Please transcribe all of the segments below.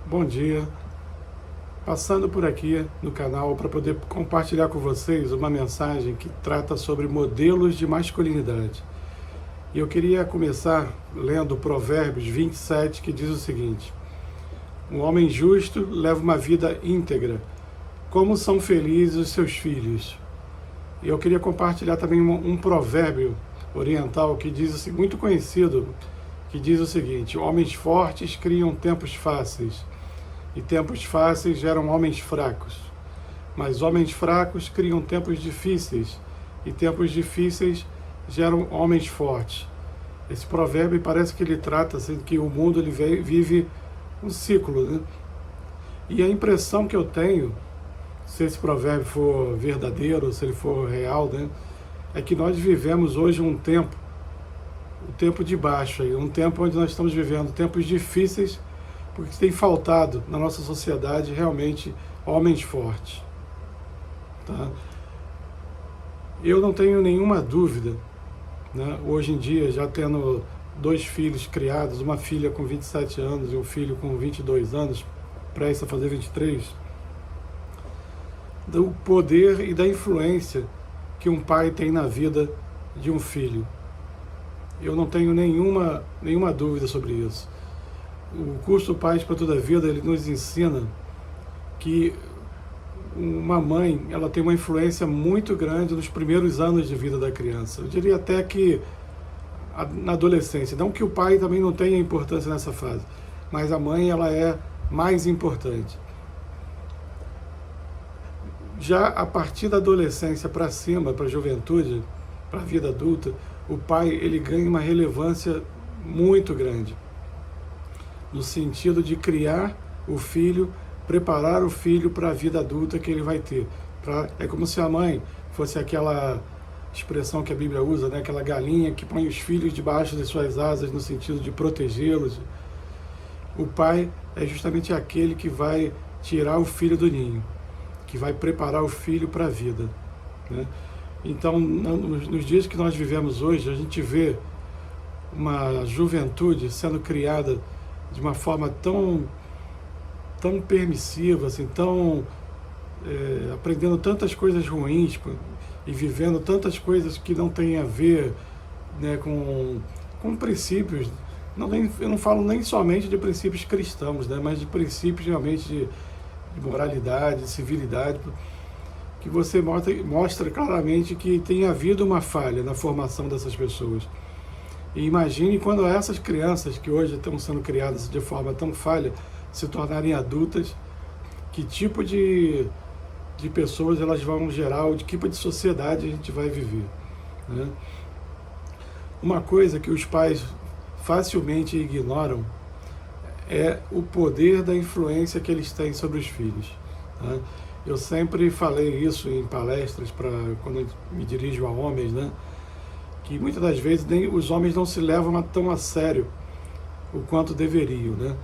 Bom dia, passando por aqui no canal para poder compartilhar com vocês uma mensagem que trata sobre modelos de masculinidade. E eu queria começar lendo Provérbios 27, que diz o seguinte: um homem justo leva uma vida íntegra, como são felizes os seus filhos. E eu queria compartilhar também um provérbio oriental que diz, muito conhecido, que diz o seguinte: homens fortes criam tempos fáceis, e tempos fáceis geram homens fracos. Mas homens fracos criam tempos difíceis, e tempos difíceis geram homens fortes. Esse provérbio parece que ele trata assim, que o mundo ele vive um ciclo, né? E a impressão que eu tenho, se esse provérbio for verdadeiro, se ele for real, né, é que nós vivemos hoje um tempo de baixo, um tempo onde nós estamos vivendo tempos difíceis, porque tem faltado na nossa sociedade realmente homens fortes. Tá? Eu não tenho nenhuma dúvida, né, hoje em dia, já tendo 2 filhos criados, uma filha com 27 anos e um filho com 22 anos, prestes a fazer 23, do poder e da influência que um pai tem na vida de um filho. Eu não tenho nenhuma dúvida sobre isso. O curso Pais para Toda a Vida, ele nos ensina que uma mãe, ela tem uma influência muito grande nos primeiros anos de vida da criança. Eu diria até que na adolescência. Não que o pai também não tenha importância nessa fase, mas a mãe, ela é mais importante. Já a partir da adolescência para cima, para a juventude, para a vida adulta, o pai ele ganha uma relevância muito grande, no sentido de criar o filho, preparar o filho para a vida adulta que ele vai ter. É como se a mãe fosse aquela expressão que a Bíblia usa, né? Aquela galinha que põe os filhos debaixo de suas asas, no sentido de protegê-los. O pai é justamente aquele que vai tirar o filho do ninho, que vai preparar o filho para a vida, né? Então, nos dias que nós vivemos hoje, a gente vê uma juventude sendo criada de uma forma tão permissiva, assim, aprendendo tantas coisas ruins e vivendo tantas coisas que não têm a ver, né, com princípios. Eu não falo nem somente de princípios cristãos, né, mas de princípios realmente de moralidade, de civilidade, que você mostra claramente que tem havido uma falha na formação dessas pessoas. E imagine quando essas crianças que hoje estão sendo criadas de forma tão falha se tornarem adultas, que tipo de pessoas elas vão gerar, ou de que tipo de sociedade a gente vai viver, né? Uma coisa que os pais facilmente ignoram é o poder da influência que eles têm sobre os filhos, né? Eu sempre falei isso em palestras, quando eu me dirijo a homens, né? Que muitas das vezes os homens não se levam tão a sério o quanto deveriam, né?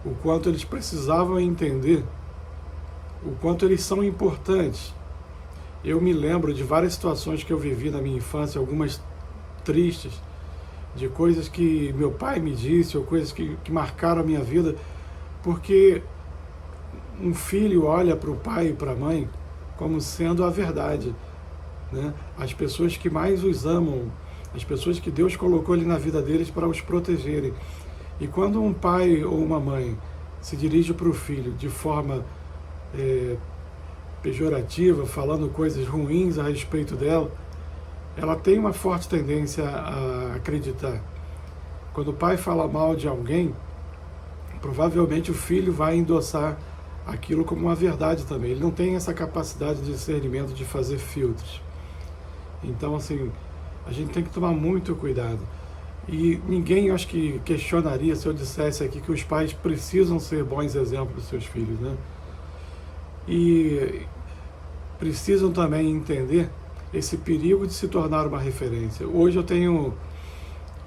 O quanto eles precisavam entender, o quanto eles são importantes. Eu me lembro de várias situações que eu vivi na minha infância, algumas tristes, de coisas que meu pai me disse, ou coisas que marcaram a minha vida, porque um filho olha para o pai e para a mãe como sendo a verdade, né? As pessoas que mais os amam, as pessoas que Deus colocou ali na vida deles para os protegerem. E quando um pai ou uma mãe se dirige para o filho de forma pejorativa, falando coisas ruins a respeito dela, ela tem uma forte tendência a acreditar. Quando o pai fala mal de alguém, provavelmente o filho vai endossar aquilo como uma verdade também. Ele não tem essa capacidade de discernimento, de fazer filtros. Então, assim, a gente tem que tomar muito cuidado. E ninguém, acho que, questionaria se eu dissesse aqui que os pais precisam ser bons exemplos dos seus filhos, né? E precisam também entender esse perigo de se tornar uma referência. Hoje eu tenho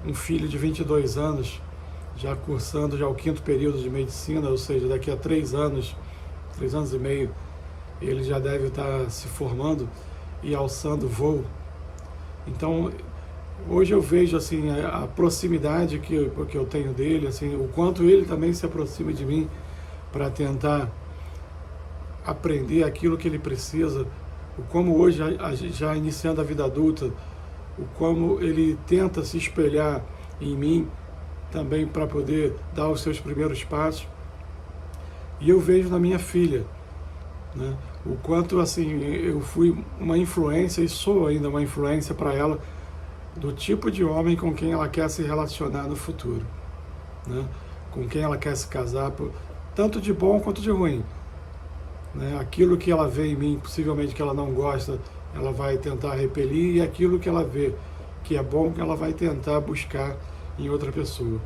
um filho de 22 anos, já cursando já o 5º período de medicina, ou seja, daqui a 3 anos e meio, ele já deve estar se formando e alçando voo. Então, hoje eu vejo assim a proximidade que eu tenho dele, assim, o quanto ele também se aproxima de mim, para tentar aprender aquilo que ele precisa, o como hoje, já iniciando a vida adulta, o como ele tenta se espelhar em mim também para poder dar os seus primeiros passos. E eu vejo na minha filha, né, o quanto assim eu fui uma influência e sou ainda uma influência para ela do tipo de homem com quem ela quer se relacionar no futuro, né, com quem ela quer se casar, tanto de bom quanto de ruim. Né? Aquilo que ela vê em mim, possivelmente que ela não gosta, ela vai tentar repelir, e aquilo que ela vê que é bom, ela vai tentar buscar em outra pessoa.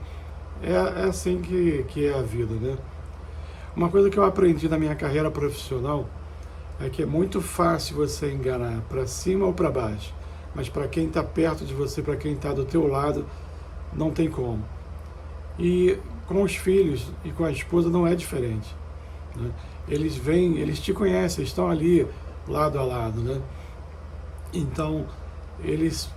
É assim que é a vida, né? Uma coisa que eu aprendi na minha carreira profissional é que é muito fácil você enganar para cima ou para baixo, mas para quem está perto de você, para quem está do teu lado, não tem como. E com os filhos e com a esposa não é diferente, né? Eles vêm, eles te conhecem, estão ali lado a lado, né? Então, eles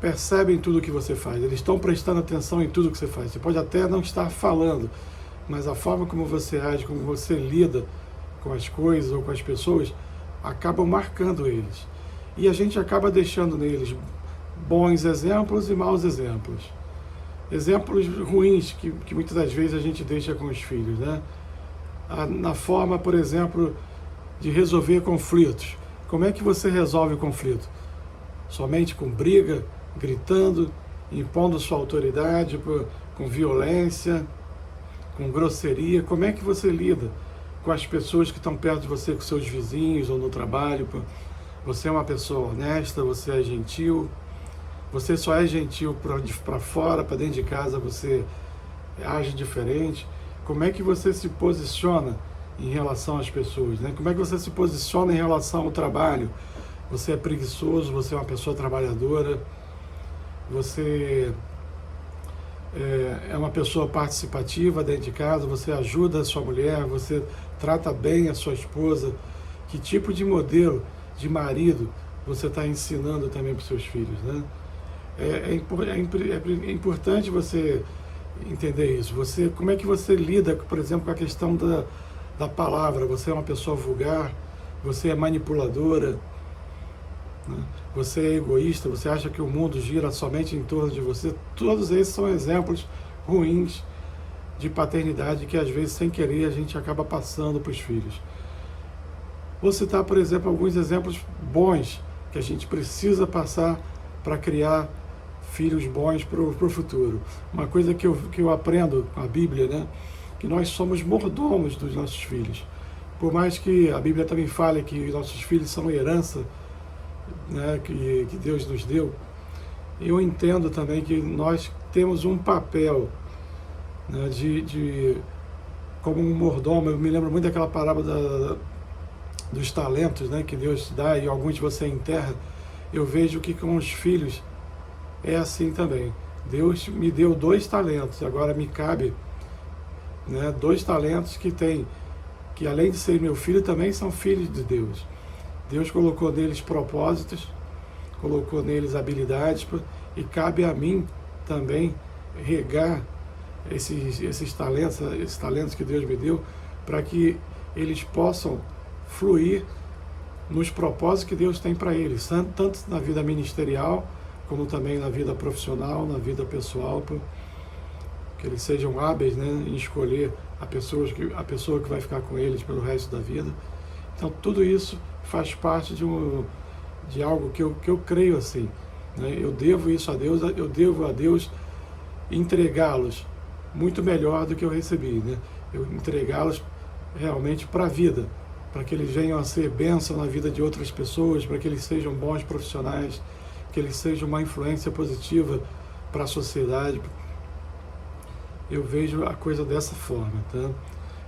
percebem tudo que você faz, eles estão prestando atenção em tudo que você faz. Você pode até não estar falando, mas a forma como você age, como você lida com as coisas ou com as pessoas, acabam marcando eles. E a gente acaba deixando neles bons exemplos e maus exemplos. Exemplos ruins que muitas das vezes a gente deixa com os filhos, né? Na forma, por exemplo, de resolver conflitos. Como é que você resolve o conflito? Somente com briga, gritando, impondo sua autoridade, com violência, com grosseria? Como é que você lida com as pessoas que estão perto de você, com seus vizinhos ou no trabalho? Você é uma pessoa honesta, você é gentil, você só é gentil para fora, para dentro de casa você age diferente. Como é que você se posiciona em relação às pessoas, né? Como é que você se posiciona em relação ao trabalho? Você é preguiçoso, você é uma pessoa trabalhadora, você é uma pessoa participativa dentro de casa, você ajuda a sua mulher, você trata bem a sua esposa. Que tipo de modelo de marido você está ensinando também para os seus filhos, né? É importante você entender isso. Como é que você lida, por exemplo, com a questão da palavra? Você é uma pessoa vulgar, você é manipuladora, né? Você é egoísta, você acha que o mundo gira somente em torno de você. Todos esses são exemplos ruins de paternidade que às vezes sem querer a gente acaba passando para os filhos. Vou citar, por exemplo, alguns exemplos bons que a gente precisa passar para criar filhos bons para o futuro. Uma coisa que eu aprendo com a Bíblia, né, que nós somos mordomos dos nossos filhos. Por mais que a Bíblia também fale que nossos filhos são herança, né, que Deus nos deu, eu entendo também que nós temos um papel, né, como um mordomo. Eu me lembro muito daquela parábola dos talentos, né, que Deus dá e alguns você enterra. Eu vejo que com os filhos é assim também. Deus me deu 2 talentos, agora me cabe, né, 2 talentos que além de ser meu filho, também são filhos de Deus. Deus colocou neles propósitos, colocou neles habilidades, e cabe a mim também regar esses talentos que Deus me deu, para que eles possam fluir nos propósitos que Deus tem para eles, tanto na vida ministerial, como também na vida profissional, na vida pessoal, que eles sejam hábeis, né, em escolher a pessoa que vai ficar com eles pelo resto da vida. Então tudo isso faz parte de algo que eu creio assim, né? Eu devo isso a Deus, eu devo a Deus entregá-los muito melhor do que eu recebi, né? Eu entregá-los realmente para a vida, para que eles venham a ser bênção na vida de outras pessoas, para que eles sejam bons profissionais, que eles sejam uma influência positiva para a sociedade. Eu vejo a coisa dessa forma, tá?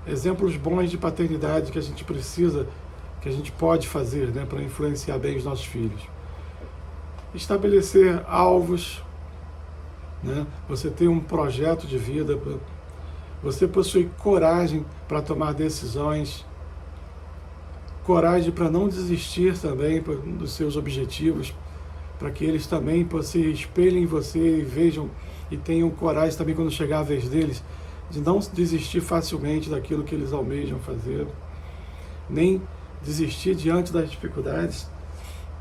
Exemplos bons de paternidade que a gente precisa, que a gente pode fazer, né, para influenciar bem os nossos filhos. Estabelecer alvos, né? Você tem um projeto de vida, você possui coragem para tomar decisões, coragem para não desistir também dos seus objetivos, para que eles também se espelhem em você e vejam e tenham coragem também, quando chegar a vez deles, de não desistir facilmente daquilo que eles almejam fazer, nem desistir diante das dificuldades.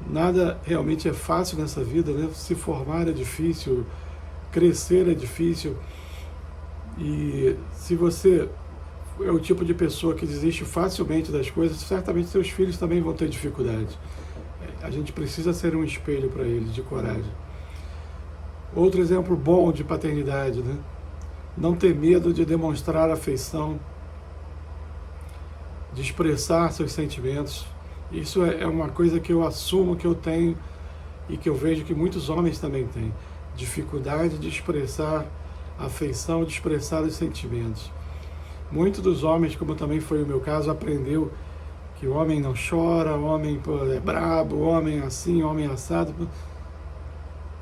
Nada realmente é fácil nessa vida, né? Se formar é difícil, crescer é difícil, e se você é o tipo de pessoa que desiste facilmente das coisas, certamente seus filhos também vão ter dificuldade. A gente precisa ser um espelho para eles, de coragem. Outro exemplo bom de paternidade, né? Não ter medo de demonstrar afeição, de expressar seus sentimentos. Isso é uma coisa que eu assumo que eu tenho e que eu vejo que muitos homens também têm. Dificuldade de expressar afeição, de expressar os sentimentos. Muitos dos homens, como também foi o meu caso, aprendeu que o homem não chora, o homem é brabo, o homem é assim, o homem é assado.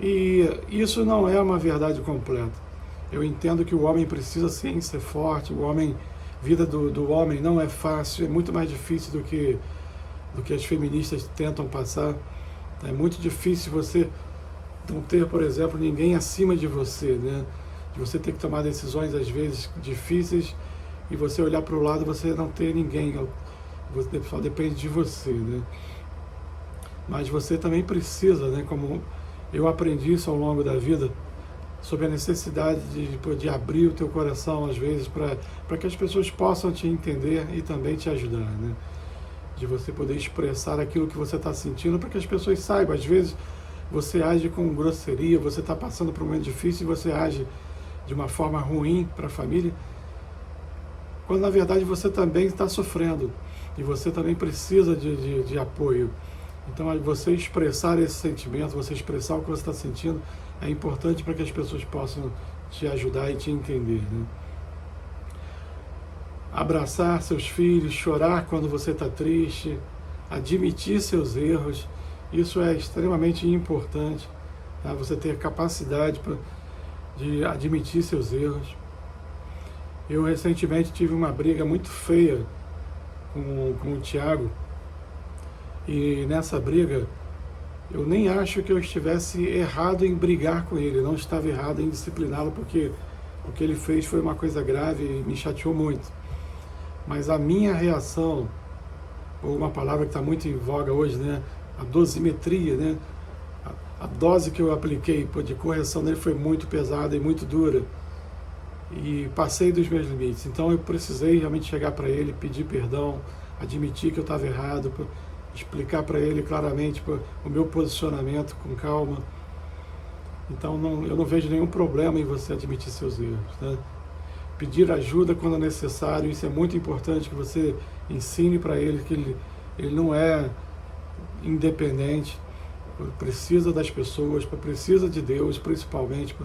E isso não é uma verdade completa. Eu entendo que o homem precisa sim ser forte, vida do homem não é fácil, é muito mais difícil do que as feministas tentam passar. É muito difícil você não ter, por exemplo, ninguém acima de você, né? De você ter que tomar decisões às vezes difíceis e você olhar para o lado e você não ter ninguém, só depende de você, né? Mas você também precisa, né? Como eu aprendi isso ao longo da vida, sobre a necessidade de abrir o teu coração às vezes para que as pessoas possam te entender e também te ajudar, né? De você poder expressar aquilo que você está sentindo para que as pessoas saibam. Às vezes você age com grosseria, você está passando por um momento difícil e você age de uma forma ruim para a família, quando na verdade você também está sofrendo e você também precisa de apoio. Então você expressar esse sentimento, você expressar o que você está sentindo, é importante para que as pessoas possam te ajudar e te entender, né? Abraçar seus filhos, chorar quando você está triste, admitir seus erros, isso é extremamente importante, tá? Você ter capacidade de admitir seus erros. Eu recentemente tive uma briga muito feia com o Tiago, e nessa briga eu nem acho que eu estivesse errado em brigar com ele, não estava errado em discipliná-lo, porque o que ele fez foi uma coisa grave e me chateou muito. Mas a minha reação, ou uma palavra que está muito em voga hoje, né, a dosimetria, né, a dose que eu apliquei de correção dele foi muito pesada e muito dura, e passei dos meus limites. Então eu precisei realmente chegar para ele, pedir perdão, admitir que eu estava errado, explicar para ele claramente o meu posicionamento com calma. Então eu não vejo nenhum problema em você admitir seus erros, né? Pedir ajuda quando necessário, isso é muito importante, que você ensine para ele que ele não é independente, precisa das pessoas, precisa de Deus principalmente.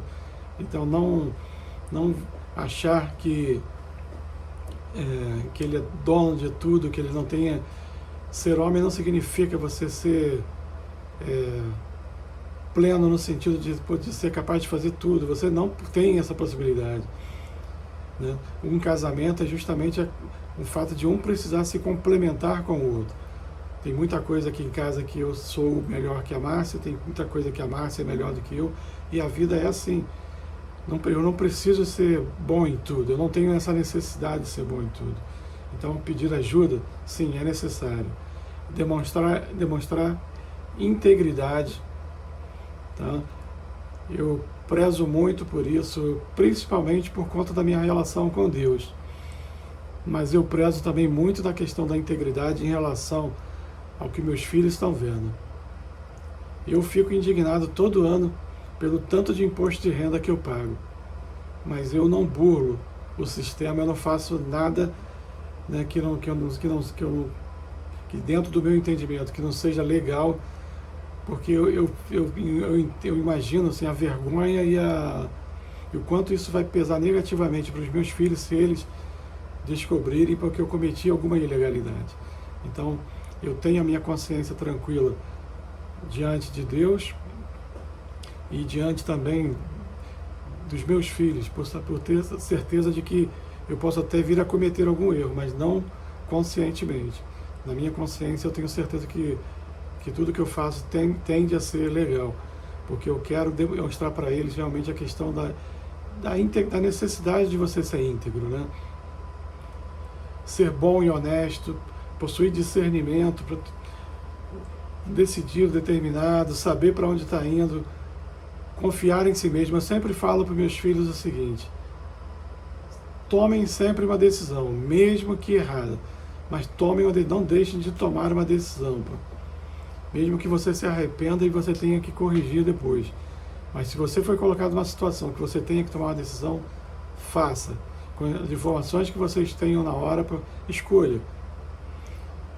Então não achar que ele é dono de tudo, que ele não tenha... Ser homem não significa você ser pleno no sentido de ser capaz de fazer tudo. Você não tem essa possibilidade, né? Um casamento é justamente o fato de um precisar se complementar com o outro. Tem muita coisa aqui em casa que eu sou melhor que a Márcia, tem muita coisa que a Márcia é melhor do que eu, e a vida é assim. Eu não preciso ser bom em tudo, eu não tenho essa necessidade de ser bom em tudo. Então pedir ajuda, sim, é necessário. Demonstrar integridade, tá? Eu prezo muito por isso, principalmente por conta da minha relação com Deus. Mas eu prezo também muito da questão da integridade em relação ao que meus filhos estão vendo. Eu fico indignado todo ano pelo tanto de imposto de renda que eu pago. Mas eu não burlo o sistema, eu não faço nada, né, que dentro do meu entendimento, que não seja legal, porque eu imagino assim, a vergonha e o quanto isso vai pesar negativamente para os meus filhos se eles descobrirem porque eu cometi alguma ilegalidade. Então, eu tenho a minha consciência tranquila diante de Deus e diante também dos meus filhos, por ter certeza de que eu posso até vir a cometer algum erro, mas não conscientemente. Na minha consciência eu tenho certeza que tudo que eu faço tende a ser legal, porque eu quero demonstrar para eles realmente a questão da necessidade de você ser íntegro, né? Ser bom e honesto, possuir discernimento, decidido, determinado, saber para onde está indo, confiar em si mesmo. Eu sempre falo para os meus filhos o seguinte: tomem sempre uma decisão, mesmo que errada, mas não deixem de tomar uma decisão, pô. Mesmo que você se arrependa e você tenha que corrigir depois. Mas se você foi colocado numa situação que você tenha que tomar uma decisão, faça. Com as informações que vocês tenham na hora, escolha.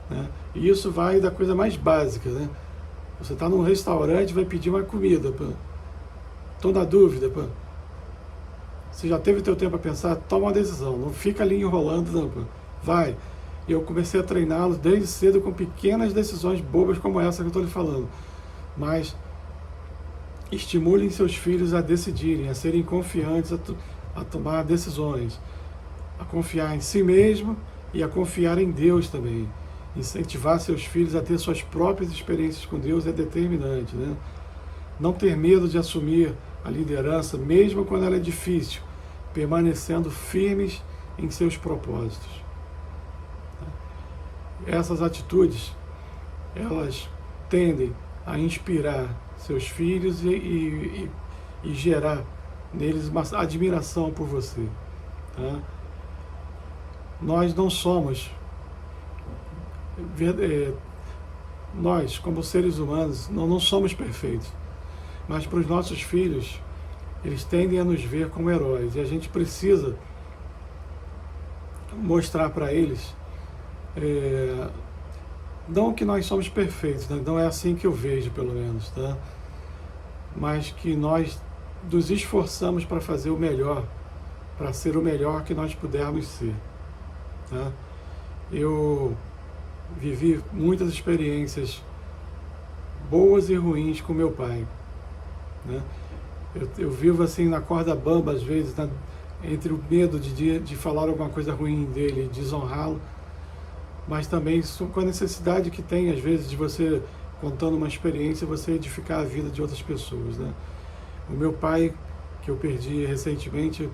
Né? E isso vai da coisa mais básica, né? Você está num restaurante e vai pedir uma comida. Estou na dúvida. Você já teve teu tempo para pensar? Toma uma decisão. Não fica ali enrolando, não. Vai. E eu comecei a treiná-los desde cedo com pequenas decisões bobas como essa que eu estou lhe falando. Mas estimulem seus filhos a decidirem, a serem confiantes, a tomar decisões, a confiar em si mesmo e a confiar em Deus também. Incentivar seus filhos a ter suas próprias experiências com Deus é determinante, né? Não ter medo de assumir a liderança, mesmo quando ela é difícil, permanecendo firmes em seus propósitos. Essas atitudes, elas tendem a inspirar seus filhos e gerar neles uma admiração por você. Tá? Nós não somos, nós como seres humanos, não somos perfeitos, mas para os nossos filhos, eles tendem a nos ver como heróis, e a gente precisa mostrar para eles, não que nós somos perfeitos, né? Não é assim que eu vejo, pelo menos, tá? Mas que nós nos esforçamos para fazer o melhor, para ser o melhor que nós pudermos ser, tá? Eu vivi muitas experiências boas e ruins com meu pai, né? Eu vivo assim na corda bamba às vezes, entre o medo de falar alguma coisa ruim dele, desonrá-lo, mas também com a necessidade que tem, às vezes, de você, contando uma experiência, você edificar a vida de outras pessoas, né? O meu pai, que eu perdi recentemente,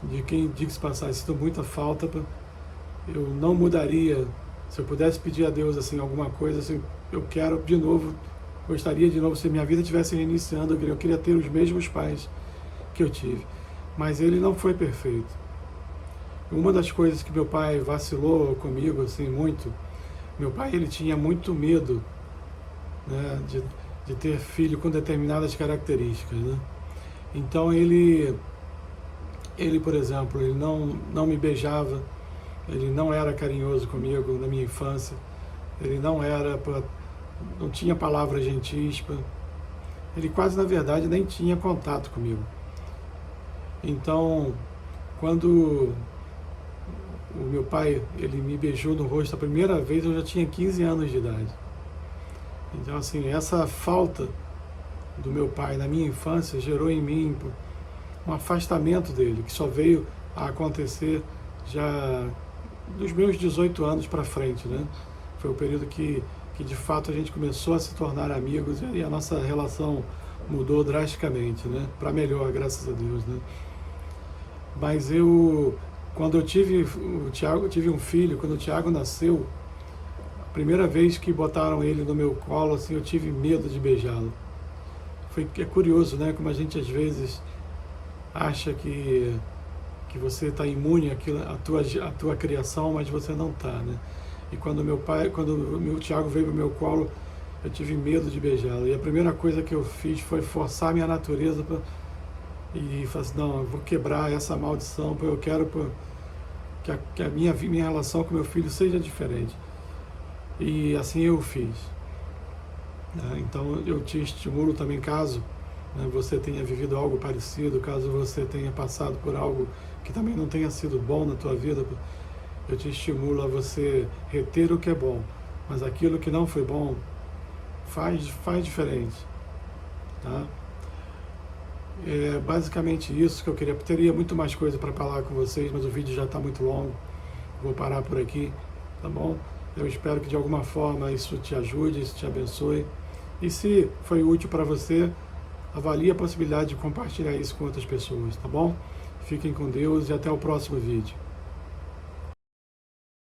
de quem, diga-se passagem, sinto muita falta, eu não mudaria. Se eu pudesse pedir a Deus assim, alguma coisa, assim, eu quero de novo, gostaria de novo, se minha vida estivesse reiniciando, eu queria ter os mesmos pais que eu tive. Mas ele não foi perfeito. Uma das coisas que meu pai vacilou comigo, assim, muito, meu pai, ele tinha muito medo, né, de ter filho com determinadas características, né? Então ele, por exemplo, ele não me beijava, ele não era carinhoso comigo na minha infância, ele não tinha palavras gentis, ele quase, na verdade, nem tinha contato comigo. Então, quando o meu pai, ele me beijou no rosto a primeira vez, eu já tinha 15 anos de idade. Então, assim, essa falta do meu pai na minha infância gerou em mim um afastamento dele, que só veio a acontecer já dos meus 18 anos para frente, né? Foi o período que de fato a gente começou a se tornar amigos e a nossa relação mudou drasticamente, né? Para melhor, graças a Deus, né? Mas quando eu tive um filho, quando o Tiago nasceu, a primeira vez que botaram ele no meu colo, assim, eu tive medo de beijá-lo. É curioso, né? Como a gente às vezes acha que você está imune à tua criação, mas você não está, né? E quando o meu Tiago veio para o meu colo, eu tive medo de beijá-lo. E a primeira coisa que eu fiz foi forçar minha natureza e falar assim, não, eu vou quebrar essa maldição, eu quero que a minha relação com meu filho seja diferente. E assim eu fiz. Então eu te estimulo também, caso, né, você tenha vivido algo parecido, caso você tenha passado por algo que também não tenha sido bom na tua vida, eu te estimulo a você reter o que é bom, mas aquilo que não foi bom, faz diferente, tá? É basicamente isso que eu queria. Teria muito mais coisa para falar com vocês, mas o vídeo já está muito longo, vou parar por aqui, tá bom? Eu espero que de alguma forma isso te ajude, isso te abençoe, e se foi útil para você, avalie a possibilidade de compartilhar isso com outras pessoas, tá bom? Fiquem com Deus e até o próximo vídeo.